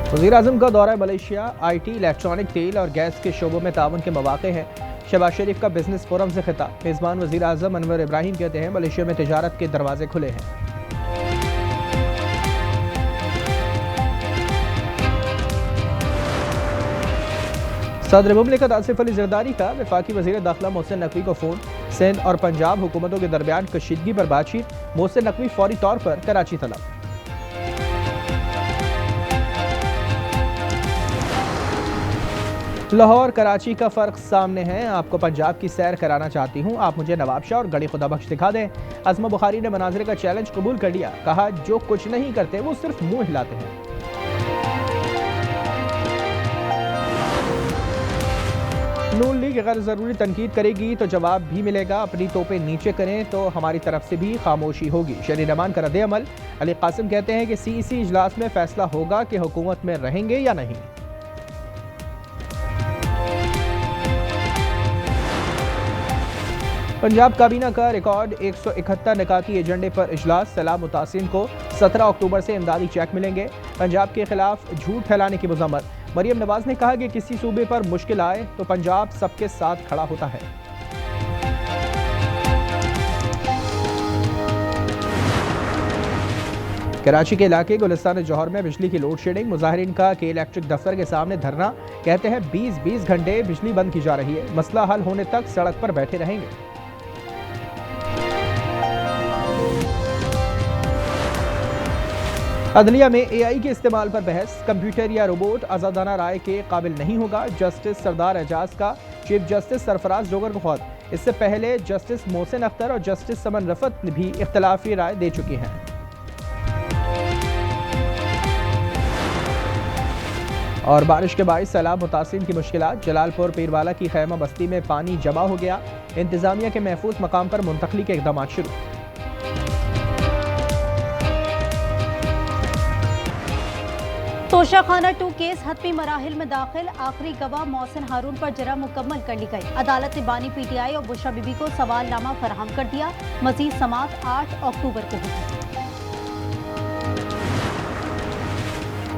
वज़ीर-ए-आज़म का दौरा मलेशिया। IT, इलेक्ट्रॉनिक, तेल और गैस के शोबों में ताउन के मौक़े हैं। शहबाज शरीफ का बिजनेस फोरम से खिताब। मेज़बान वज़ीर-ए-आज़म अनवर इब्राहिम कहते हैं मलेशिया में तिजारत के दरवाजे खुले हैं। सदर मुमलिकत आसिफ अली ज़रदारी का वफाकी वज़ीर दाखिला मोहसिन नकवी को फ़ोन। सिंध और पंजाब हुकूमतों के दरमियान कशीदगी पर बातचीत। मोहसिन नकवी फौरी तौर पर कराची तलब। लाहौर कराची का फ़र्क सामने है। आपको पंजाब की सैर कराना चाहती हूँ, आप मुझे नवाबशाह और गड़ी खुदा बख्श दिखा दें। अज़मा बुखारी ने मनाज़िर का चैलेंज कबूल कर लिया। कहा जो कुछ नहीं करते वो सिर्फ मुंह हिलाते हैं। नून लीग गैर ज़रूरी तनकीद करेगी तो जवाब भी मिलेगा। अपनी तोपें नीचे करें तो हमारी तरफ से भी खामोशी होगी। शरी रहमान का रद्द-ए-अमल। अली कासिम कहते हैं कि CEC इजलास में फैसला होगा कि हुकूमत में रहेंगे या नहीं। पंजाब काबीना का रिकॉर्ड 171 निकाती एजेंडे पर इजलास। सैलाब मुतासिन को 17 अक्टूबर से इमदादी चेक मिलेंगे। पंजाब के खिलाफ झूठ फैलाने की मजम्मत। मरियम नवाज ने कहा कि किसी सूबे पर मुश्किल आए तो पंजाब सबके साथ खड़ा होता है। कराची के इलाके गुलिस्तान जौहर में बिजली की लोड शेडिंग। मुजाहिरीन का के इलेक्ट्रिक दफ्तर के सामने धरना। कहते हैं 20-20 घंटे बिजली बंद की जा रही है, मसला हल होने तक सड़क पर बैठे रहेंगे। अदलिया में AI के इस्तेमाल पर बहस। कंप्यूटर या रोबोट आज़ादाना राय के काबिल नहीं होगा। जस्टिस सरदार एजाज का चीफ जस्टिस सरफराज जोगर को खत। इससे पहले जस्टिस मोहसिन अख्तर और जस्टिस समन रफत भी इख्तलाफी राय दे चुकी हैं। और बारिश के बायस सैलाब मुतासिन की मुश्किलात। जलालपुर पीरवाला की खैमा बस्ती में पानी जमा हो गया। इंतजामिया के महफूज मकाम पर मुंतकली के इकदाम शुरू। तोशाखाना 2 केस हतमी मराहिल में दाखिल। आखिरी गवाह मोहसिन हारून पर जरा मुकम्मल कर ली गई। अदालत ने बानी PTI और बुशरा बीबी को सवालनामा फराहम कर दिया। मजीद समाअत 8 अक्टूबर को होगी।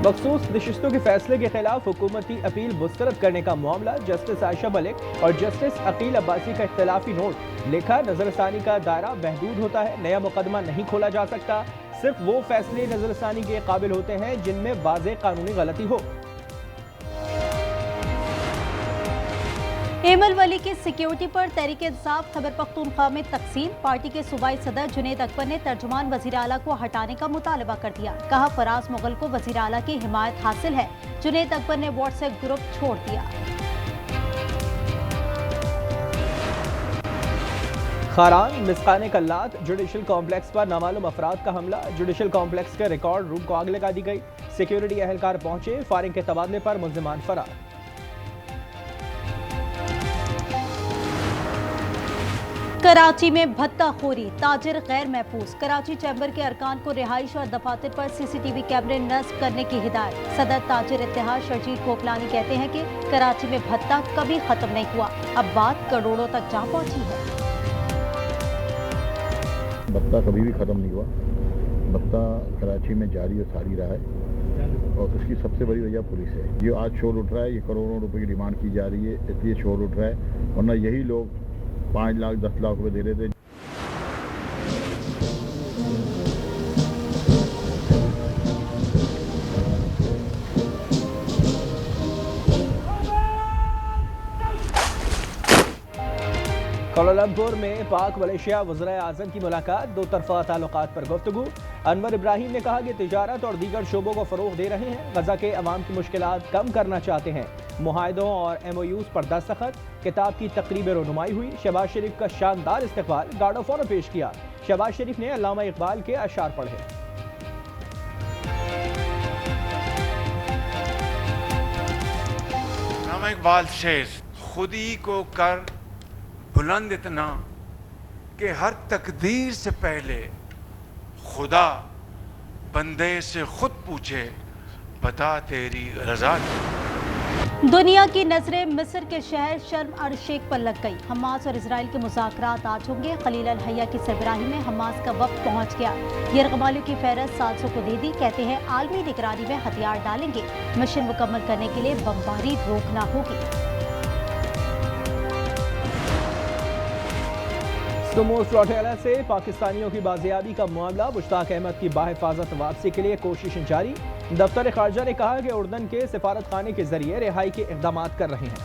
मखसूस नशिस्तों के फैसले के खिलाफ हुकूमती अपील मुस्तरद करने का मामला। जस्टिस आयशा मलिक और जस्टिस अकील अब्बासी का इख्तलाफी नोट। लिखा नजरसानी का दायरा महदूद होता है, नया मुकदमा नहीं खोला जा सकता। सिर्फ वो फैसले नजरसानी के काबिल होते हैं जिनमें वाज़ेह कानूनी गलती हो। एमल वली की सिक्योरिटी पर तहरीक इंसाफ खैबर पख्तूनख्वा में तकसीम। पार्टी के सूबाई सदर जुनैद अकबर ने तर्जुमान वजीर आला को हटाने का मुतालबा कर दिया। कहा फराज मुगल को वजीर आला की हिमायत हासिल है। जुनैद अकबर ने व्हाट्सएप ग्रुप छोड़ दिया। खारान मिस्काने कल्लात जुडिशल कॉम्प्लेक्स पर नामालूम अफराद का हमला। जुडिशल कॉम्प्लेक्स के रिकॉर्ड रूम को आग लगा दी गई। सिक्योरिटी एहलकार पहुंचे। फायरिंग के तबादले पर मुल्जिमान फरार। कराची में भत्ताखोरी, ताजिर गैर महफूज। कराची चैम्बर के अरकान को रिहाइश और दफातर पर CCTV कैमरे नस्ब करने की हिदायत। सदर ताजिर इत्तेहाद शर्जील कोपलानी कहते हैं कि कराची में भत्ता कभी खत्म नहीं हुआ, अब बात करोड़ों तक जा पहुंची है। भत्ता कभी भी ख़त्म नहीं हुआ। भत्ता कराची में जारी और सारी रहा है और उसकी सबसे बड़ी वजह पुलिस है। ये आज शोर उठ रहा है, ये करोड़ों रुपए की डिमांड की जा रही है, इसलिए शोर उठ रहा है। वरना यही लोग 5 लाख 10 लाख रुपए दे रहे थे। कोलालमपुर में पाक मलेशिया वज़ीर-ए-आज़म की मुलाकात। दो तरफ़ा ताल्लुकात पर गुफ्तगू। अनवर इब्राहिम ने कहा कि तिजारत और दीगर शोबों को फ़रोग़ दे रहे हैं। गज़ा के अवाम की मुश्किलात कम करना चाहते हैं। मुआहदों और MOUs पर दस्तखत। किताब की तक़रीब रुनुमाई हुई। शहबाज शरीफ का शानदार इस्तक़बाल, गार्ड ऑफ ऑनर पेश किया। शहबाज शरीफ ने अल्लामा इक़बाल के अशार पढ़े। अल्लामा इक़बाल शेष खुदी को कर बुलंद इतना कि हर तकदीर से पहले खुदा बंदे से खुद पूछे बता तेरी रजा। दुनिया की नजरें मिस्र के शहर शर्म अल शेख पर लग गई। हमास और इजराइल के मुज़ाकरात आज होंगे। खलील अल हया की सरबराही में हमास का वफ्द पहुंच गया। यरगमालियों की फहरस्त 700 को दे दी। कहते हैं आलमी निगरानी में हथियार डालेंगे। मिशन मुकम्मल करने के लिए बमबारी रोकना होगी। सुमोस रौटेला से पाकिस्तानियों की बाजियाबी का मामला। मुश्ताक अहमद की बाहिफाजत वापसी के लिए कोशिशें जारी। दफ्तर खारजा ने कहा कि उर्दन के सिफारत खाने के जरिए रिहाई के इक़दाम कर रहे हैं।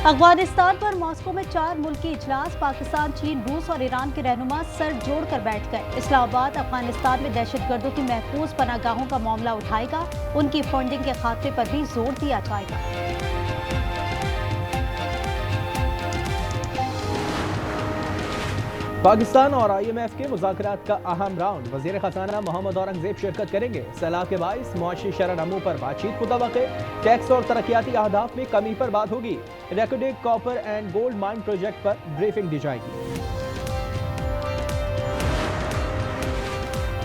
अफगानिस्तान पर मॉस्को में 4 मुल्की इजलास। पाकिस्तान, चीन, रूस और ईरान के रहनुमा सर जोड़कर बैठ गए। इस्लामाबाद अफगानिस्तान में दहशतगर्दों की महफूज पनागाहों का मामला उठाएगा। उनकी फंडिंग के खात्मे पर भी जोर दिया जाएगा। पाकिस्तान और IMF के मुज़ाकरात का अहम राउंड। वज़ीर ख़ज़ाना मोहम्मद औरंगज़ेब शिरकत करेंगे। सैलाब के बाइस मुआशी शरह-नमू पर बातचीत मुतवक्के। टैक्स और तरक्याती अहदाफ में कमी पर बात होगी। Reko Diq copper and gold mine project पर ब्रीफिंग दी जाएगी।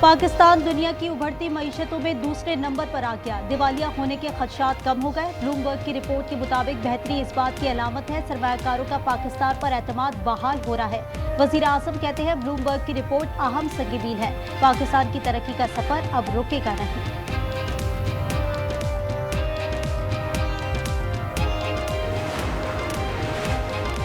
पाकिस्तान दुनिया की उभरती मईशतों में दूसरे नंबर पर आ गया। दिवालिया होने के खदशात कम हो गए। ब्लूमबर्ग की रिपोर्ट के मुताबिक बेहतरी इस बात की अलामत है सरमायाकारों का पाकिस्तान पर एतमाद बहाल हो रहा है। वज़ीर आज़म कहते हैं ब्लूमबर्ग की रिपोर्ट अहम सगीबील है। पाकिस्तान की तरक्की का सफर अब रुकेगा नहीं।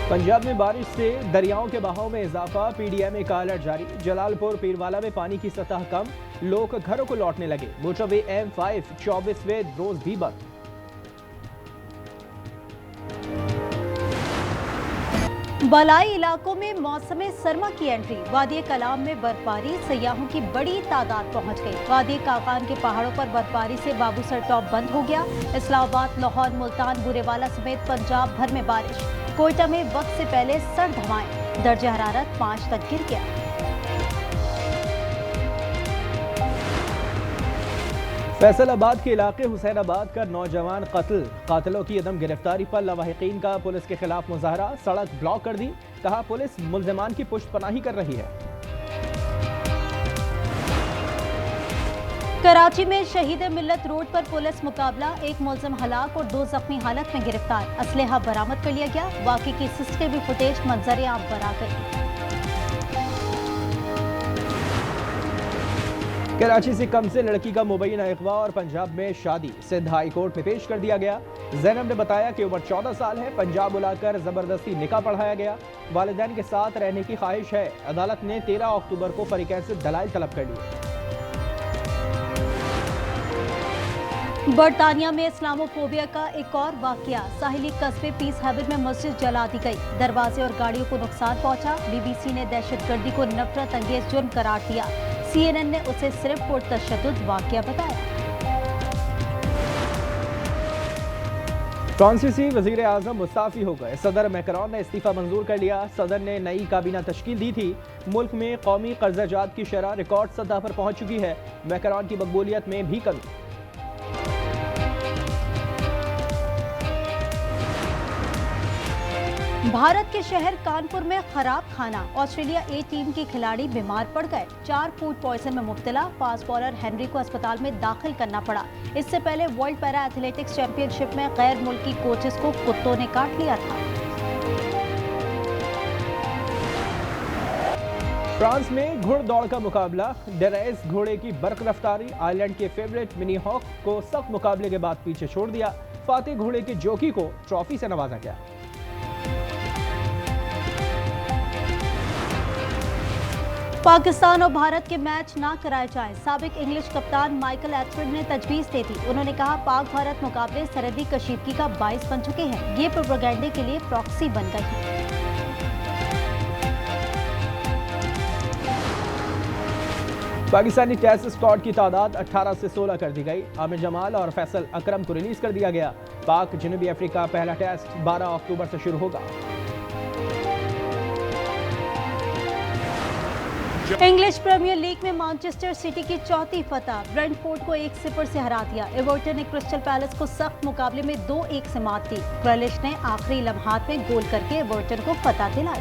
पंजाब में बारिश से दरियाओं के बहाव में इजाफा। PDM का अलर्ट जारी। जलालपुर पीरवाला में पानी की सतह कम। लोग घरों को लौटने लगे। मोटरवे M5 24वें रोज भी बंद। बलाई इलाकों में मौसम सरमा की एंट्री। वादी कलाम में बर्फबारी। सयाहों की बड़ी तादाद पहुंच गई। वादी काकान के पहाड़ों पर बर्फबारी से बाबूसर टॉप बंद हो गया। इस्लामाबाद, लाहौर, मुल्तान, बुरेवाला समेत पंजाब भर में बारिश। कोयटा में वक्त से पहले सर्द हवाएं। दर्जे हरारत 5 तक गिर गया। फैसलाबाद के इलाके हुसैनाबाद का नौजवान कत्ल। कातिलों की अदम गिरफ्तारी पर लवाहिकीन का पुलिस के खिलाफ मुजाहरा। सड़क ब्लॉक कर दी। कहा पुलिस मुल्जिमान की पुष्टपनाही कर रही है। कराची में शहीद मिल्लत रोड पर पुलिस मुकाबला। एक मुलजिम हलाक और 2 जख्मी हालत में गिरफ्तार। असलहा बरामद कर लिया गया। वाक़े की सीसीटीवी फुटेज मंजर आम पर आ गई। कराची से कम से लड़की का मुबैना अगवा और पंजाब में शादी। सिंध हाई कोर्ट में पेश कर दिया गया। जैनब ने बताया कि उम्र 14 साल है। पंजाब बुलाकर जबरदस्ती निकाह पढ़ाया गया। वालिदैन के साथ रहने की ख्वाहिश है। अदालत ने 13 अक्टूबर को फरीकैन से दलाइल तलब कर लिए। बरतानिया में इस्लामोफोबिया का एक और वाकया। साहिली कस्बे पीस हैवन में मस्जिद जला दी गई। दरवाजे और गाड़ियों को नुकसान पहुंचा। BBC ने दहशतगर्दी को नफरत अंगेज जुर्म करार दिया। CNN ने उसे सिर्फ पुरतशद्दुद वाकया बताया। फ्रांसीसी वजीर आजम मुस्ताफी हो गए। सदर मैक्रोन ने इस्तीफा मंजूर कर लिया। सदर ने नई काबीना तश्कील दी थी। मुल्क में कौमी कर्जाजात की शरह रिकॉर्ड सतह पर पहुंच चुकी है। मैक्रोन की मकबूलियत में भी कमी। भारत के शहर कानपुर में खराब खाना। ऑस्ट्रेलिया A टीम के खिलाड़ी बीमार पड़ गए। 4 फूड पॉइजन में मुब्तला। फास्ट बॉलर हेनरी को अस्पताल में दाखिल करना पड़ा। इससे पहले वर्ल्ड पैरा एथलेटिक्स चैंपियनशिप में गैर मुल्की कोचेस को कुत्तों ने काट लिया था। फ्रांस में घुड़दौड़ का मुकाबला। डेरेस घोड़े की बर्क रफ्तारी। आयरलैंड के फेवरेट मिनी हॉक को सख्त मुकाबले के बाद पीछे छोड़ दिया। फातेह घोड़े के जोकी को ट्रॉफी से नवाजा गया। पाकिस्तान और भारत के मैच ना कराए जाएं। साबिक इंग्लिश कप्तान माइकल एथरिड ने तजवीज़ दे दी। उन्होंने कहा पाक भारत मुकाबले सरहदी कशीदगी का बाइस बन चुके हैं। ये प्रोपेगेंडे के लिए प्रॉक्सी बन गए हैं। पाकिस्तानी टेस्ट स्क्वाड की तादाद 18 से 16 कर दी गई। आमिर जमाल और फैसल अकरम को रिलीज कर दिया गया। पाक जनूबी अफ्रीका पहला टेस्ट 12 अक्टूबर से शुरू होगा। इंग्लिश प्रीमियर लीग में मैनचेस्टर सिटी की चौथी फतह। ब्रेंटफोर्ड को 1-0 से हरा दिया। एवर्टन ने क्रिस्टल पैलेस को सख्त मुकाबले में 2-1 से मात दी। ग्रिलिश ने आखिरी लम्हात में गोल करके एवर्टन को फतह दिलाई।